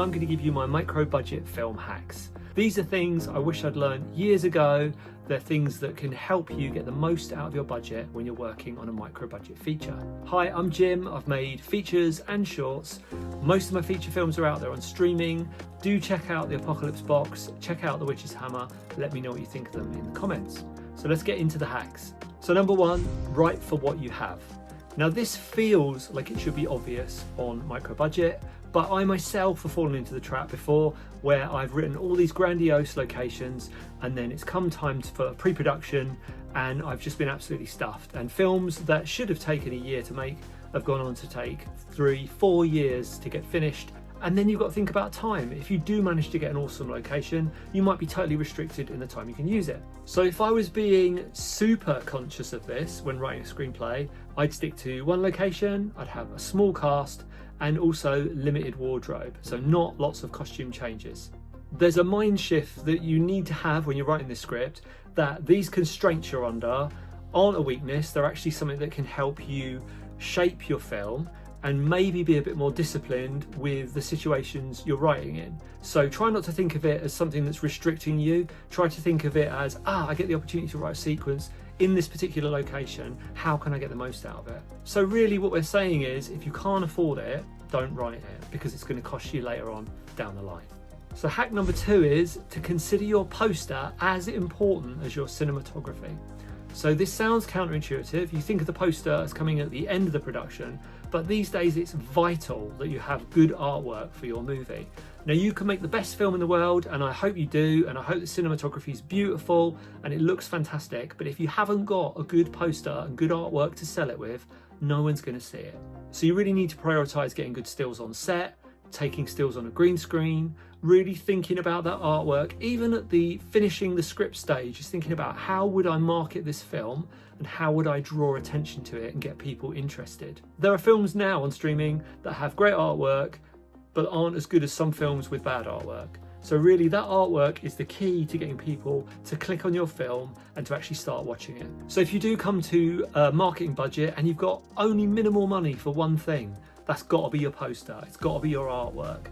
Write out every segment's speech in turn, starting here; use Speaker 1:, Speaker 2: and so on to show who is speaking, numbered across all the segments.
Speaker 1: I'm going to give you my micro budget film hacks. These are things I wish I'd learned years ago. They're things that can help you get the most out of your budget when you're working on a micro budget feature. Hi, I'm Jim. I've made features and shorts. Most of my feature films are out there on streaming. Do check out The Apocalypse Box, check out The Witch's Hammer. Let me know what you think of them in the comments. So let's get into the hacks. So number one, write for what you have. Now this feels like it should be obvious on micro budget, but I myself have fallen into the trap before where I've written all these grandiose locations and then it's come time for pre-production and I've just been absolutely stuffed. And films that should have taken a year to make have gone on to take 3-4 years to get finished. And then you've got to think about time. If you do manage to get an awesome location, you might be totally restricted in the time you can use it. So if I was being super conscious of this when writing a screenplay, I'd stick to one location, I'd have a small cast, and also limited wardrobe, so not lots of costume changes. There's a mind shift that you need to have when you're writing this script, that these constraints you're under aren't a weakness, they're actually something that can help you shape your film and maybe be a bit more disciplined with the situations you're writing in. So try not to think of it as something that's restricting you, try to think of it as, I get the opportunity to write a sequence in this particular location, how can I get the most out of it? So really what we're saying is, if you can't afford it, don't write it, because it's going to cost you later on down the line. So hack number 2 is to consider your poster as important as your cinematography. So this sounds counterintuitive. You think of the poster as coming at the end of the production, but these days it's vital that you have good artwork for your movie. Now you can make the best film in the world, and I hope you do, and I hope the cinematography is beautiful and it looks fantastic, but if you haven't got a good poster and good artwork to sell it with, no one's going to see it. So you really need to prioritize getting good stills on set, taking stills on a green screen, really thinking about that artwork, even at the finishing the script stage, is thinking about how would I market this film and how would I draw attention to it and get people interested. There are films now on streaming that have great artwork but aren't as good as some films with bad artwork. So really that artwork is the key to getting people to click on your film and to actually start watching it. So if you do come to a marketing budget and you've got only minimal money for one thing, that's got to be your poster, it's got to be your artwork.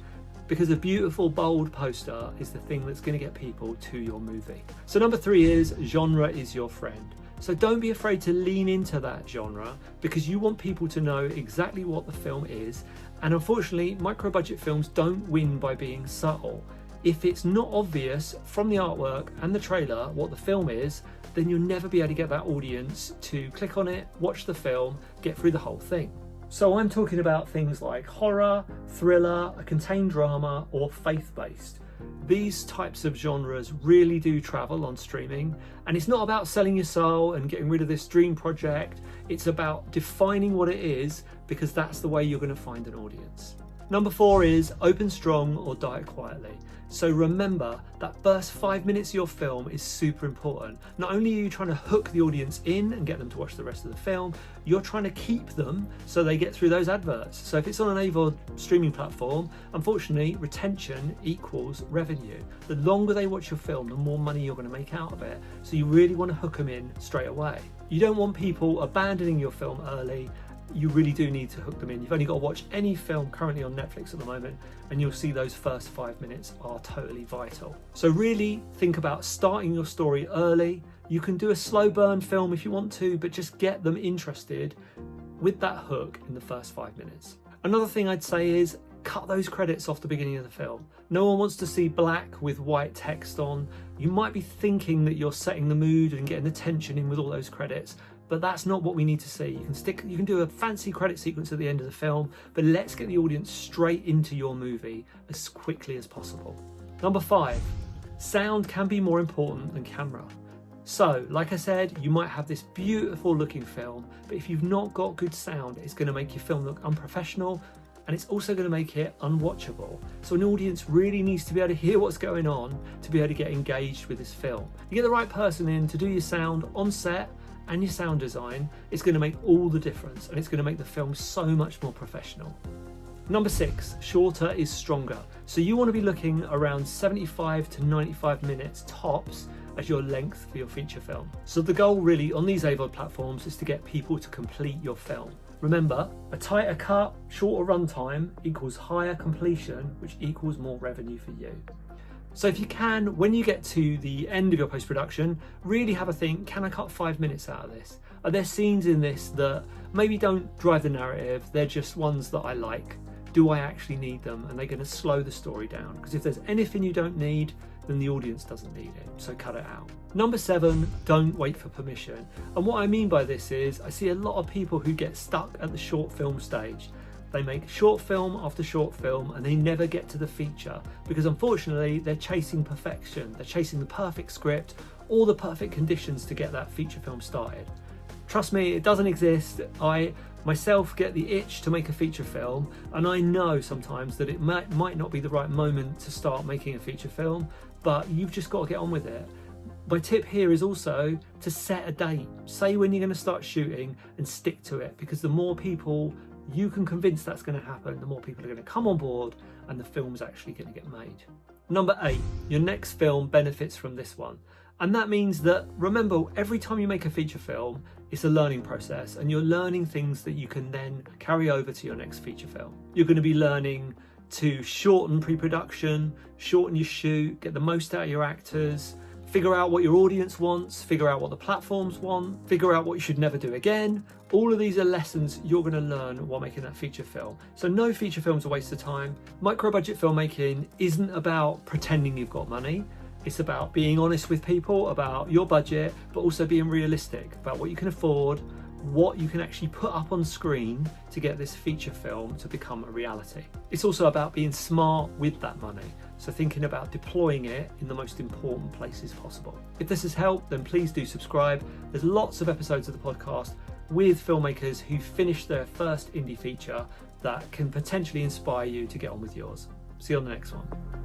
Speaker 1: Because a beautiful, bold poster is the thing that's going to get people to your movie. So number 3 is genre is your friend. So don't be afraid to lean into that genre, because you want people to know exactly what the film is. And unfortunately, micro budget films don't win by being subtle. If it's not obvious from the artwork and the trailer what the film is, then you'll never be able to get that audience to click on it, watch the film, get through the whole thing. So I'm talking about things like horror, thriller, a contained drama, or faith-based. These types of genres really do travel on streaming, and it's not about selling your soul and getting rid of this dream project. It's about defining what it is, because that's the way you're going to find an audience. Number 4 is open strong or die quietly. So remember that first 5 minutes of your film is super important. Not only are you trying to hook the audience in and get them to watch the rest of the film, you're trying to keep them so they get through those adverts. So if it's on an AVOD streaming platform, unfortunately, retention equals revenue. The longer they watch your film, the more money you're going to make out of it. So you really want to hook them in straight away. You don't want people abandoning your film early. You really do need to hook them in. You've only got to watch any film currently on Netflix at the moment and you'll see those first 5 minutes are totally vital. So really think about starting your story early. You can do a slow burn film if you want to, but just get them interested with that hook in the first 5 minutes. Another thing I'd say is cut those credits off the beginning of the film. No one wants to see black with white text on. You might be thinking that you're setting the mood and getting the tension in with all those credits, but that's not what we need to see. You can do a fancy credit sequence at the end of the film, but let's get the audience straight into your movie as quickly as possible. Number 5, sound can be more important than camera. So, like I said, you might have this beautiful looking film, but if you've not got good sound, it's going to make your film look unprofessional, and it's also going to make it unwatchable. So an audience really needs to be able to hear what's going on to be able to get engaged with this film. You get the right person in to do your sound on set and your sound design, it's going to make all the difference, and it's going to make the film so much more professional. Number 6, shorter is stronger. So you want to be looking around 75 to 95 minutes tops as your length for your feature film. So the goal really on these AVOD platforms is to get people to complete your film. Remember, a tighter cut, shorter runtime equals higher completion, which equals more revenue for you. So if you can, when you get to the end of your post-production, really have a think, can I cut 5 minutes out of this? Are there scenes in this that maybe don't drive the narrative, they're just ones that I like? Do I actually need them? And they're going to slow the story down? Because if there's anything you don't need, then the audience doesn't need it, so cut it out. Number 7, don't wait for permission. And what I mean by this is, I see a lot of people who get stuck at the short film stage. They make short film after short film and they never get to the feature because unfortunately they're chasing perfection. They're chasing the perfect script, all the perfect conditions to get that feature film started. Trust me, it doesn't exist. I myself get the itch to make a feature film, and I know sometimes that it might not be the right moment to start making a feature film, but you've just got to get on with it. My tip here is also to set a date. Say when you're going to start shooting and stick to it, because the more people you can convince that's going to happen, the more people are going to come on board and the film's actually going to get made. Number 8, your next film benefits from this one. And that means that, remember, every time you make a feature film, it's a learning process and you're learning things that you can then carry over to your next feature film. You're going to be learning to shorten pre-production, shorten your shoot, get the most out of your actors, figure out what your audience wants, figure out what the platforms want, figure out what you should never do again. All of these are lessons you're going to learn while making that feature film. So no feature film's a waste of time. Micro-budget filmmaking isn't about pretending you've got money. It's about being honest with people about your budget, but also being realistic about what you can afford, what you can actually put up on screen to get this feature film to become a reality. It's also about being smart with that money, so thinking about deploying it in the most important places possible. If this has helped, then please do subscribe. There's lots of episodes of the podcast with filmmakers who finished their first indie feature that can potentially inspire you to get on with yours. See you on the next one.